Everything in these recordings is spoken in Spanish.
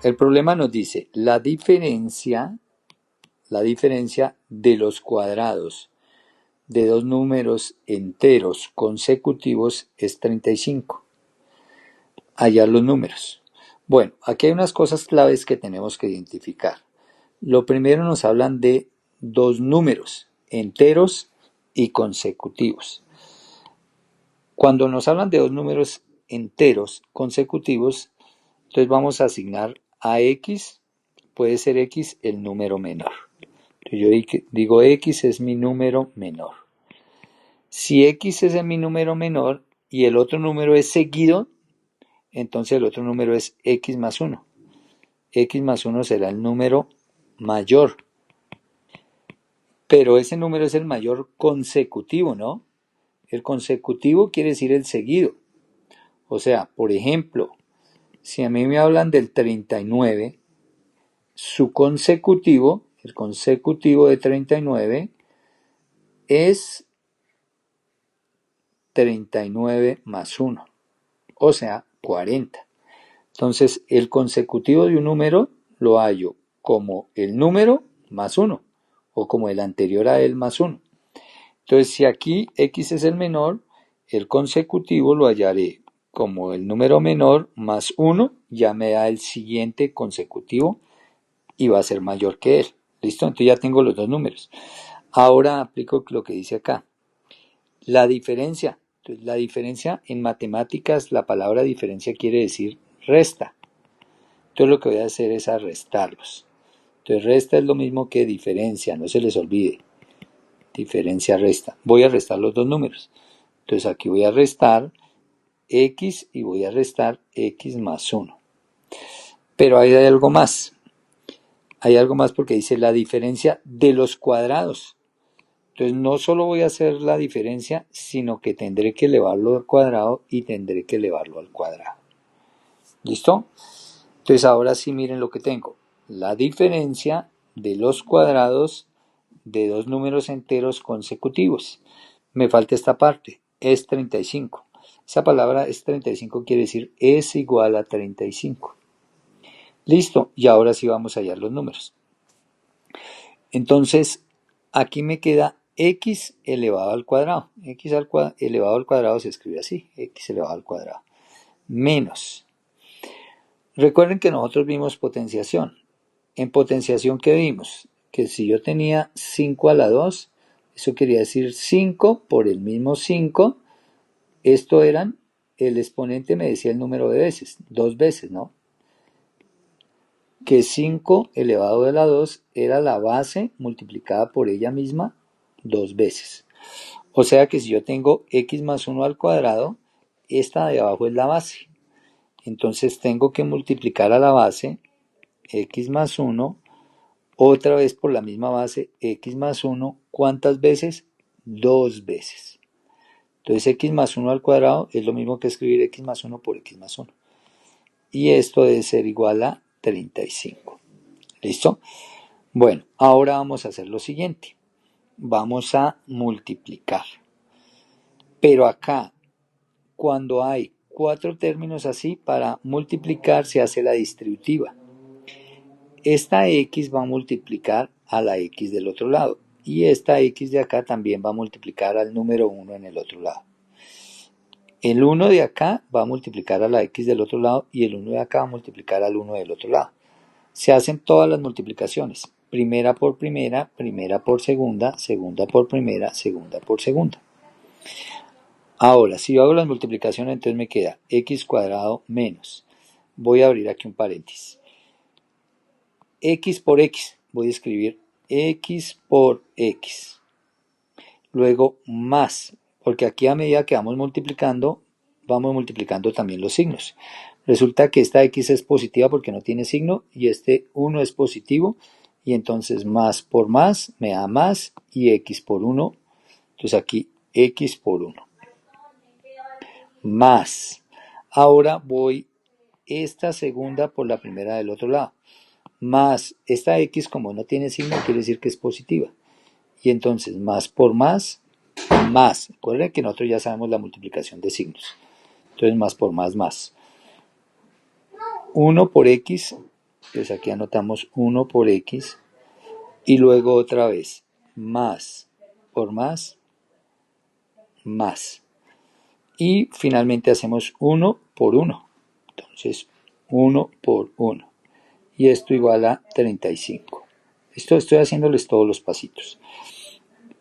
el problema nos dice la diferencia de los cuadrados de dos números enteros consecutivos es 35. Hallar los números. Bueno, aquí hay unas cosas claves que tenemos que identificar. Lo primero, nos hablan de dos números enteros y consecutivos. Cuando nos hablan de dos números enteros consecutivos, entonces vamos a asignar a x, puede ser x el número menor. Entonces yo digo x es mi número menor. Si x es mi número menor y el otro número es seguido, entonces el otro número es x más 1. X más 1 será el número mayor. Pero ese número es el mayor consecutivo, ¿no? El consecutivo quiere decir el seguido. O sea, por ejemplo, si a mí me hablan del 39, su consecutivo, el consecutivo de 39, es 39 más 1, o sea, 40. Entonces, el consecutivo de un número lo hallo como el número más 1, o como el anterior a él más 1. Entonces, si aquí x es el menor, el consecutivo lo hallaré como el número menor más 1, ya me da el siguiente consecutivo y va a ser mayor que él. ¿Listo? Entonces ya tengo los dos números. Ahora aplico lo que dice acá. La diferencia. Entonces, la diferencia en matemáticas, la palabra diferencia quiere decir resta. Entonces lo que voy a hacer es restarlos. Entonces resta es lo mismo que diferencia, no se les olvide. Diferencia, resta. Voy a restar los dos números. Entonces aquí voy a restar x y voy a restar x más 1. Pero ahí hay algo más. Hay algo más porque dice la diferencia de los cuadrados. Entonces no solo voy a hacer la diferencia, sino que tendré que elevarlo al cuadrado y tendré que elevarlo al cuadrado. ¿Listo? Entonces ahora sí miren lo que tengo. La diferencia de los cuadrados de dos números enteros consecutivos. Me falta esta parte, es 35. Esa palabra es 35 quiere decir es igual a 35. Listo, y ahora sí vamos a hallar los números. Entonces, aquí me queda x elevado al cuadrado. X elevado al cuadrado se escribe así, x elevado al cuadrado. Menos. Recuerden que nosotros vimos potenciación. En potenciación, ¿qué vimos? Que si yo tenía 5 a la 2, eso quería decir 5 por el mismo 5. Esto eran, el exponente me decía el número de veces, 2 veces, ¿no? Que 5 elevado a la 2 era la base multiplicada por ella misma 2 veces. O sea que si yo tengo x más 1 al cuadrado, esta de abajo es la base. Entonces tengo que multiplicar a la base x más 1 otra vez por la misma base x más 1. ¿Cuántas veces? 2 veces. Entonces x más 1 al cuadrado es lo mismo que escribir x más 1 por x más 1. Y esto debe ser igual a 35. ¿Listo? Bueno, ahora vamos a hacer lo siguiente. Vamos a multiplicar. Pero acá, cuando hay 4 términos así, para multiplicar se hace la distributiva. Esta x va a multiplicar a la x del otro lado. Y esta x de acá también va a multiplicar al número 1 en el otro lado. El 1 de acá va a multiplicar a la x del otro lado y el 1 de acá va a multiplicar al 1 del otro lado. Se hacen todas las multiplicaciones. Primera por primera, primera por segunda, segunda por primera, segunda por segunda. Ahora, si yo hago las multiplicaciones, entonces me queda x cuadrado menos. Voy a abrir aquí un paréntesis. X por x. Voy a escribir x por x. Luego más, porque aquí a medida que vamos multiplicando también los signos. Resulta que esta x es positiva porque no tiene signo y este 1 es positivo y entonces más por más me da más y x por 1. Entonces aquí x por 1. Más. Ahora voy esta segunda por la primera del otro lado. Más esta x como no tiene signo quiere decir que es positiva. Y entonces más por más. Recuerden que nosotros ya sabemos la multiplicación de signos. Entonces más por más, más. 1 por x Entonces aquí anotamos 1 por x y luego otra vez más por más, más. Y finalmente hacemos 1 por 1. Entonces 1 por 1. Y esto igual a 35. Esto estoy haciéndoles todos los pasitos.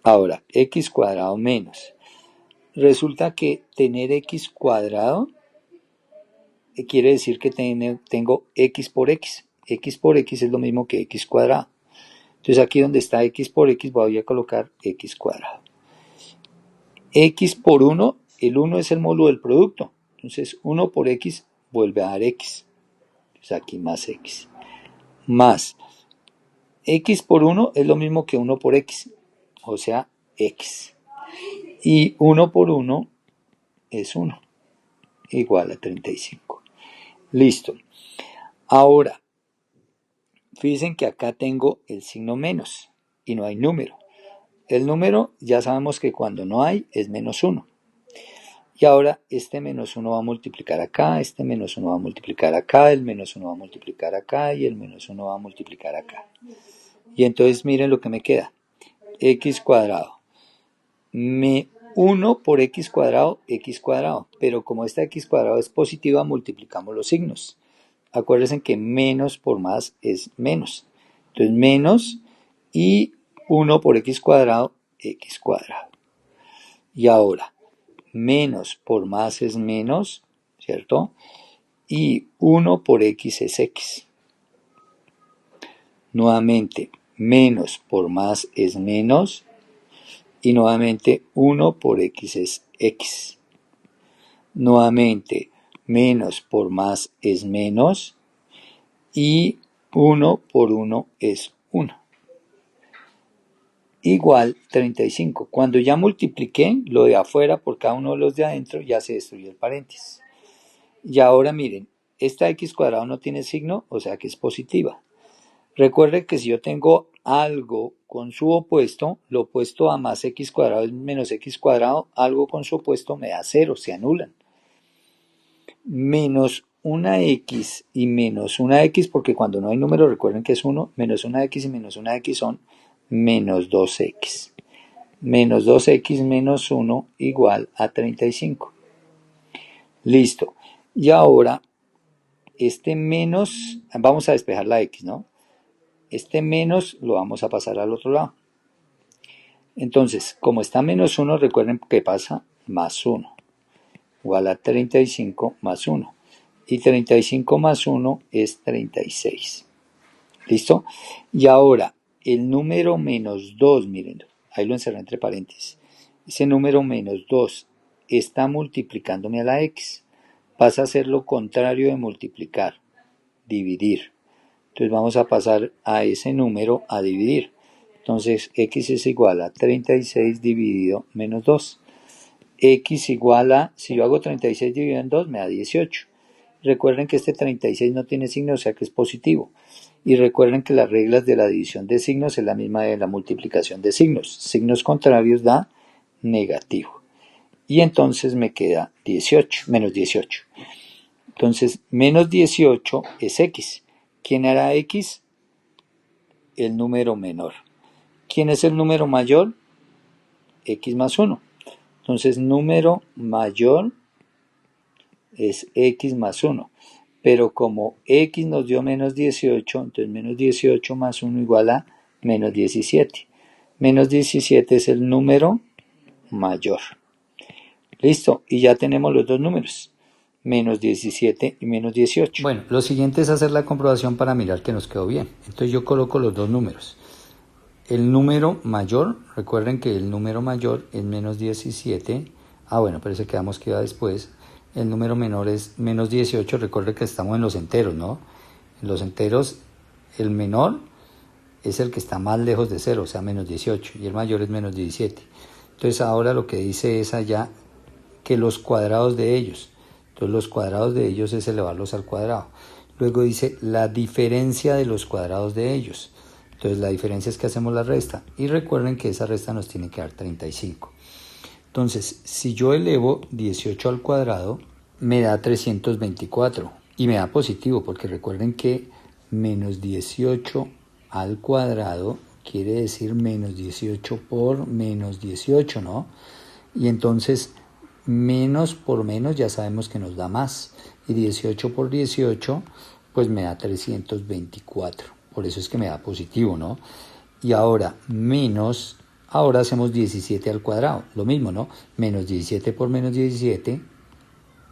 Ahora, x cuadrado menos. Resulta que tener x cuadrado quiere decir que tengo x por x. X por x es lo mismo que x cuadrado. Entonces aquí donde está x por x voy a colocar x cuadrado. X por 1, el 1 es el módulo del producto. Entonces 1 por x vuelve a dar x. Entonces aquí más x. Más x por 1 es lo mismo que 1 por x. O sea, x. Y 1 por 1 es 1. Igual a 35. Listo. Ahora, fíjense que acá tengo el signo menos y no hay número. El número ya sabemos que cuando no hay es menos 1. Y ahora este menos 1 va a multiplicar acá, este menos 1 va a multiplicar acá, el menos 1 va a multiplicar acá y el menos 1 va a multiplicar acá. Y entonces miren lo que me queda. X cuadrado. 1 por x cuadrado, pero como esta x cuadrado es positiva, multiplicamos los signos. Acuérdense que menos por más es menos. Entonces menos y 1 por x cuadrado. Y ahora, menos por más es menos, ¿cierto? Y 1 por x es x. Nuevamente, menos por más es menos. Y nuevamente 1 por x es x. Nuevamente menos por más es menos y 1 por 1 es 1. Igual 35. Cuando ya multipliqué lo de afuera por cada uno de los de adentro, ya se destruyó el paréntesis. Y ahora miren, esta x cuadrado no tiene signo, o sea que es positiva. Recuerden que si yo tengo algo con su opuesto, lo opuesto a más x cuadrado es menos x cuadrado, algo con su opuesto me da 0, se anulan. Menos una x y menos una x, porque cuando no hay número recuerden que es 1, menos una x y menos una x son menos 2x. Menos 2x menos 1 igual a 35. Listo. Y ahora, este menos, vamos a despejar la x, ¿no? Este menos lo vamos a pasar al otro lado. Entonces, como está menos 1, recuerden que pasa más 1. Igual a 35 más 1. Y 35 más 1 es 36. ¿Listo? Y ahora, el número menos 2, miren, ahí lo encerré entre paréntesis. Ese número menos 2 está multiplicándome a la x. Pasa a ser lo contrario de multiplicar, dividir. Entonces vamos a pasar a ese número a dividir. Entonces x es igual a 36 dividido menos 2. X igual a, si yo hago 36 dividido en 2 me da 18. Recuerden que este 36 no tiene signo, o sea que es positivo. Y recuerden que las reglas de la división de signos es la misma de la multiplicación de signos. Signos contrarios da negativo. Y entonces me queda 18, menos 18. Entonces menos 18 es x. ¿Quién hará x? El número menor. ¿Quién es el número mayor? X más 1. Entonces número mayor es x más 1. Pero como x nos dio menos 18, entonces menos 18 más 1 igual a menos 17. Menos 17 es el número mayor. Listo, y ya tenemos los dos números. Menos 17 y menos 18. Bueno, lo siguiente es hacer la comprobación para mirar que nos quedó bien. Entonces yo coloco los dos números. El número mayor, recuerden que el número mayor es menos 17. Bueno, pero ese quedamos que iba después. El número menor es menos 18. Recuerden que estamos en los enteros, ¿no? En los enteros, el menor es el que está más lejos de 0, o sea, menos 18. Y el mayor es menos 17. Entonces ahora lo que dice es allá que los cuadrados de ellos. Entonces los cuadrados de ellos es elevarlos al cuadrado. Luego dice la diferencia de los cuadrados de ellos. Entonces la diferencia es que hacemos la resta. Y recuerden que esa resta nos tiene que dar 35. Entonces, si yo elevo 18 al cuadrado, me da 324. Y me da positivo, porque recuerden que menos 18 al cuadrado quiere decir menos 18 por menos 18, ¿no? Y entonces menos por menos ya sabemos que nos da más. Y 18 por 18 pues me da 324. Por eso es que me da positivo, ¿no? Y ahora menos, ahora hacemos 17 al cuadrado. Lo mismo, ¿no? Menos 17 por menos 17,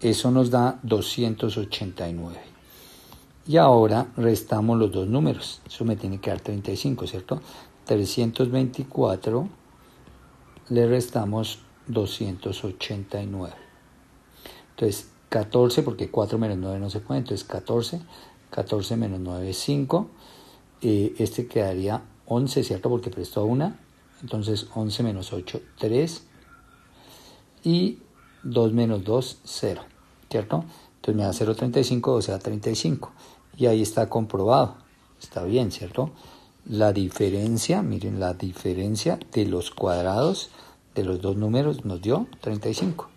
eso nos da 289. Y ahora restamos los dos números. Eso me tiene que dar 35, ¿cierto? 324 le restamos 289. Entonces 14, porque 4 menos 9 no se puede, entonces 14. 14 menos 9 es 5. Este quedaría 11, ¿cierto? Porque prestó una. Entonces 11 menos 8, 3. Y 2 menos 2, 0, ¿cierto? Entonces me da 0,35, o sea 35. Y ahí está comprobado. Está bien, ¿cierto? La diferencia, miren, la diferencia de los cuadrados de los dos números nos dio 35.